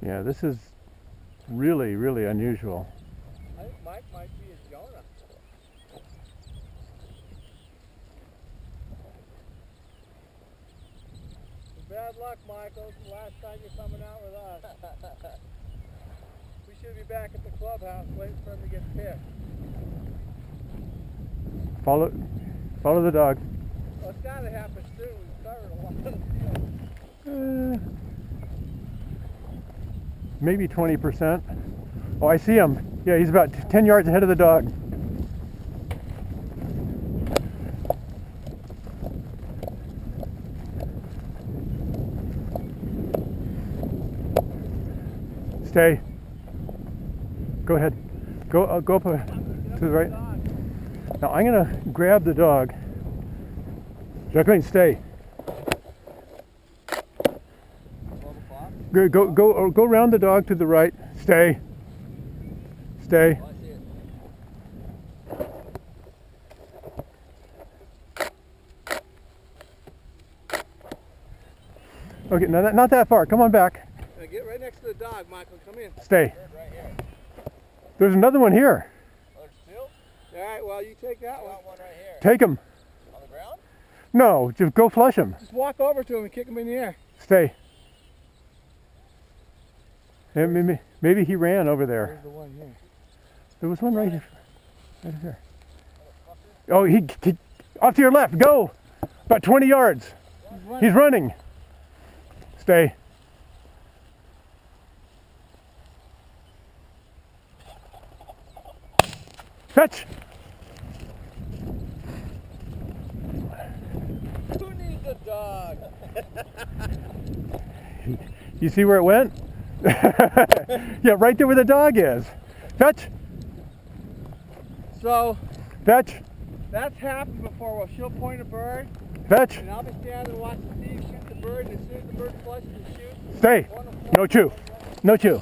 Yeah, this is really, really unusual. I think Mike might be a Jonah. Bad luck, Michael. It's the last time you're coming out with us. We should be back at the clubhouse waiting for him to get pissed. Follow the dog. Well, it's got to happen soon. We've covered a lot of the field. Maybe 20%. Oh, I see him. Yeah, he's about 10 yards ahead of the dog. Stay. Go ahead. Go up to the right. Now I'm gonna grab the dog. Jacqueline, stay. Go around the dog to the right. Stay. Stay. Okay, now not that far. Come on back. Now get right next to the dog, Michael. Come in. Stay. Right here. There's another one here. Oh, there's two? All right, well, you take that one. One right here. Take him. On the ground? No, just go flush him. Just walk over to him and kick him in the air. Stay. Maybe he ran over there. There's the one here. There was one right here. Right here. Oh, he off to your left. Go. About 20 yards. He's running. Stay. Fetch. Who needs a dog? You see where it went? Yeah, right there where the dog is. Fetch. So, Fetch. that's happened before. Well, she'll point a bird, Fetch. and I'll be standing and watching Steve shoot the bird, and as soon as the bird flushes and shoots, Stay. No chew. No chew.